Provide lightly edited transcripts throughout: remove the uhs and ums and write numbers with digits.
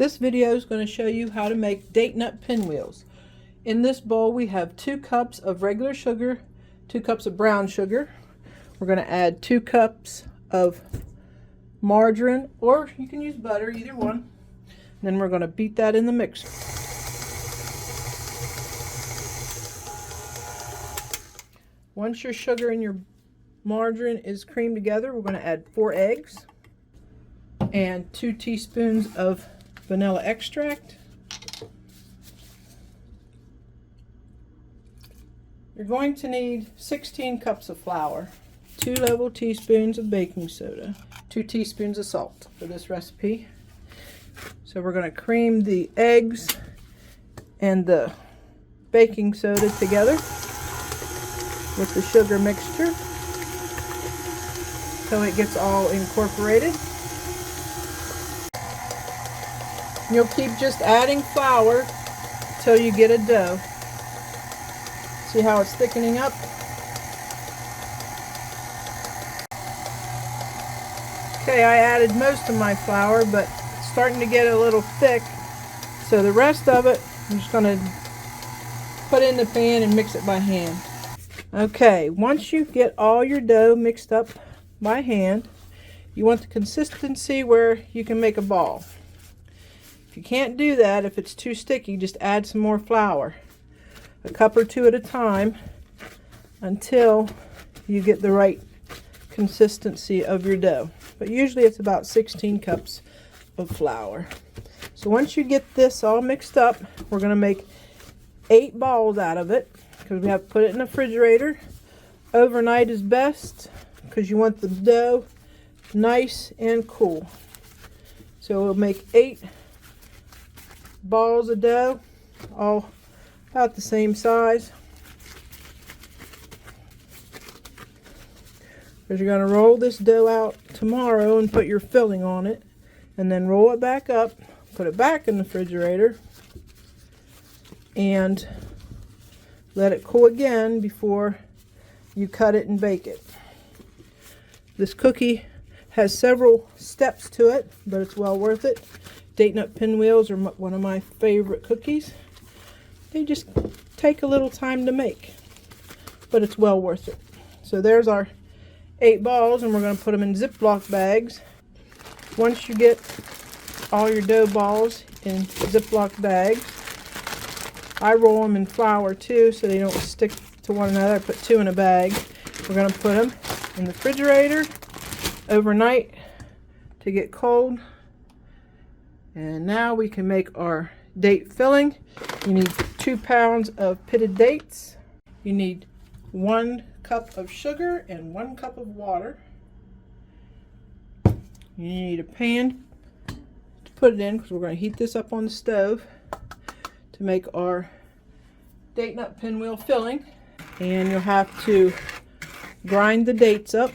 This video is going to show you how to make date nut pinwheels. In this bowl we have 2 cups of regular sugar, 2 cups of brown sugar. We're going to add 2 cups of margarine, or you can use butter, either one. And then we're going to beat that in the mixer. Once your sugar and your margarine is creamed together, we're going to add 4 eggs and 2 teaspoons of vanilla extract. You're going to need 16 cups of flour, 2 level teaspoons of baking soda, 2 teaspoons of salt for this recipe. So we're going to cream the eggs and the baking soda together with the sugar mixture so it gets all incorporated. You'll keep just adding flour till you get a dough. See how it's thickening up? Okay, I added most of my flour, but it's starting to get a little thick. So the rest of it, I'm just going to put in the pan and mix it by hand. Okay, once you get all your dough mixed up by hand, you want the consistency where you can make a ball. If you can't do that, if it's too sticky, just add some more flour. A cup or 2 at a time until you get the right consistency of your dough. But usually it's about 16 cups of flour. So once you get this all mixed up, we're going to make 8 balls out of it because we have to put it in the refrigerator. Overnight is best because you want the dough nice and cool. So we'll make 8 balls of dough, all about the same size. Because you're going to roll this dough out tomorrow and put your filling on it, and then roll it back up, put it back in the refrigerator, and let it cool again before you cut it and bake it. This cookie has several steps to it, but it's well worth it. Date nut pinwheels are one of my favorite cookies. They just take a little time to make, but it's well worth it. So there's our 8 balls, and we're going to put them in Ziploc bags. Once you get all your dough balls in Ziploc bags, I roll them in flour too so they don't stick to one another. I put 2 in a bag. We're going to put them in the refrigerator overnight to get cold. And now we can make our date filling. You need 2 pounds of pitted dates. You need 1 cup of sugar and 1 cup of water. You need a pan to put it in because we're going to heat this up on the stove to make our date nut pinwheel filling. And you'll have to grind the dates up,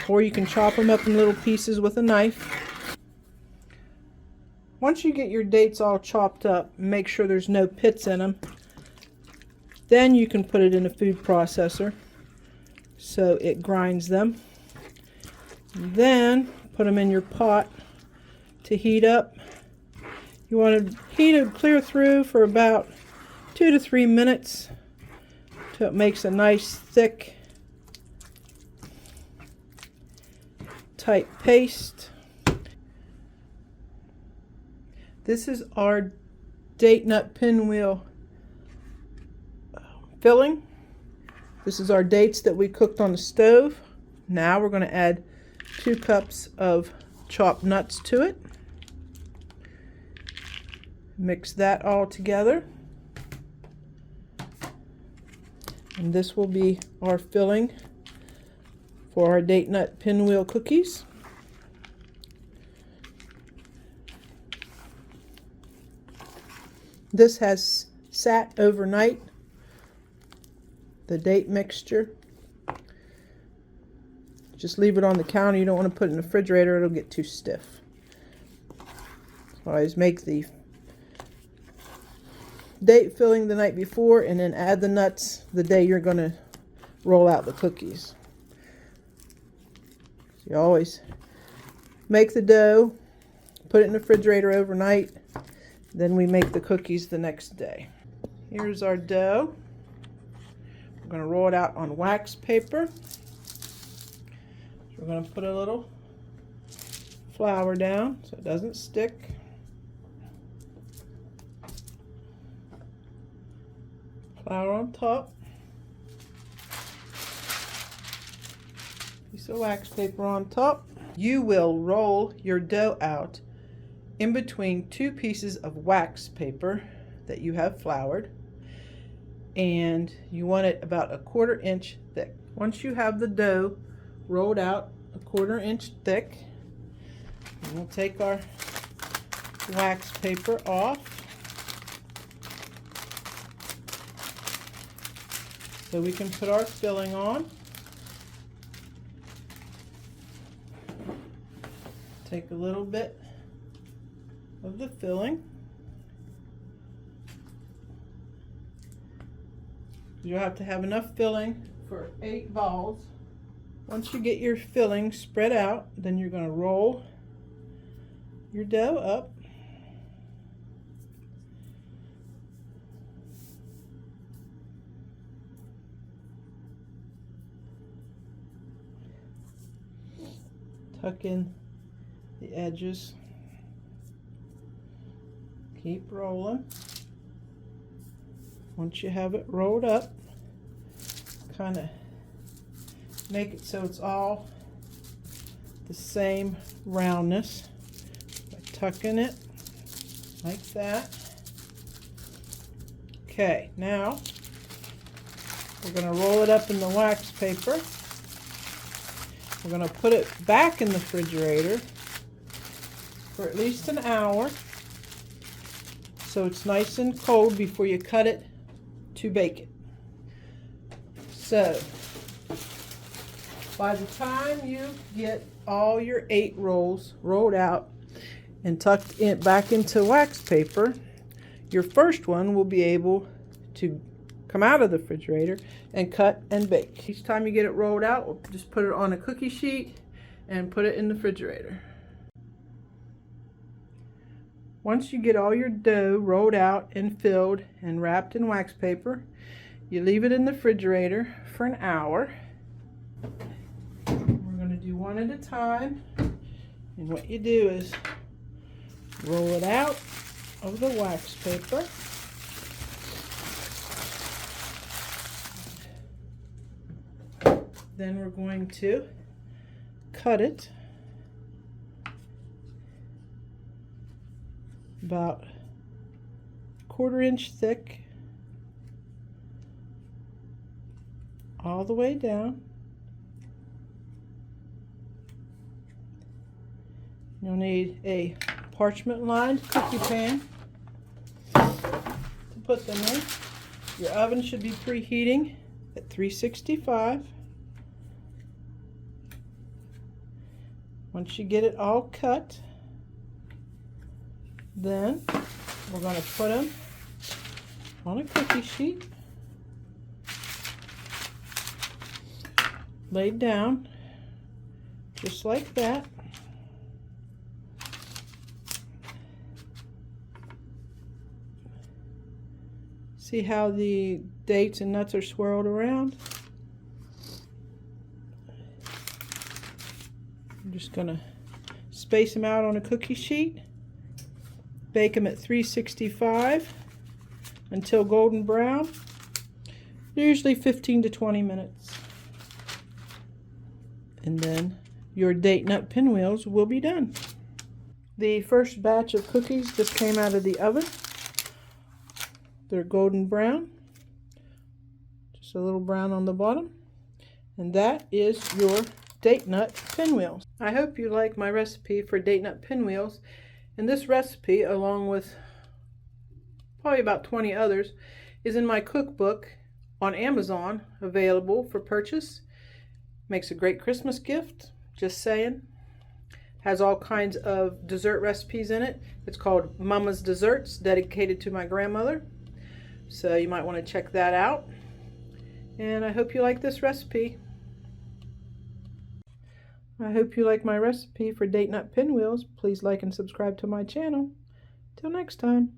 or you can chop them up in little pieces with a knife. Once you get your dates all chopped up, make sure there's no pits in them. Then you can put it in a food processor so it grinds them. Then put them in your pot to heat up. You want to heat it clear through for about 2 to 3 minutes till it makes a nice thick tight paste. This is our date nut pinwheel filling. This is our dates that we cooked on the stove. Now we're going to add 2 cups of chopped nuts to it. Mix that all together. And this will be our filling for our date nut pinwheel cookies. This has sat overnight, the date mixture. Just leave it on the counter. You don't want to put it in the refrigerator, it'll get too stiff. Always make the date filling the night before and then add the nuts the day you're going to roll out the cookies. So you always make the dough, put it in the refrigerator overnight. Then we make the cookies the next day. Here's our dough. We're going to roll it out on wax paper. We're going to put a little flour down so it doesn't stick. Flour on top. Piece of wax paper on top. You will roll your dough out in between two pieces of wax paper that you have floured, and you want it about a 1/4 inch thick. Once you have the dough rolled out a 1/4 inch thick, we'll take our wax paper off so we can put our filling on. Take a little bit of the filling. You'll have to have enough filling for 8 balls. Once you get your filling spread out, then you're going to roll your dough up. Tuck in the edges. Keep rolling. Once you have it rolled up, kind of make it so it's all the same roundness by tucking it like that. Okay, now we're going to roll it up in the wax paper. We're going to put it back in the refrigerator for at least an hour so it's nice and cold before you cut it to bake it. So by the time you get all your 8 rolls rolled out and tucked in back into wax paper, your first one will be able to come out of the refrigerator and cut and bake. Each time you get it rolled out, we'll just put it on a cookie sheet and put it in the refrigerator. Once you get all your dough rolled out and filled and wrapped in wax paper, you leave it in the refrigerator for an hour. We're going to do one at a time. And what you do is roll it out of the wax paper. Then we're going to cut it about 1/4 inch thick all the way down. You'll need a parchment lined cookie pan to put them in. Your oven should be preheating at 365. Once you get it all cut, then we're going to put them on a cookie sheet, laid down just like that. See how the dates and nuts are swirled around? I'm just going to space them out on a cookie sheet. Bake them at 365 until golden brown, usually 15 to 20 minutes. And then your date nut pinwheels will be done. The first batch of cookies just came out of the oven. They're golden brown, just a little brown on the bottom. And that is your date nut pinwheels. I hope you like my recipe for date nut pinwheels. And this recipe, along with probably about 20 others, is in my cookbook on Amazon, available for purchase. Makes a great Christmas gift, just saying. Has all kinds of dessert recipes in it. It's called Mama's Desserts, dedicated to my grandmother. So you might want to check that out. And I hope you like this recipe. I hope you like my recipe for date nut pinwheels. Please like and subscribe to my channel. Till next time.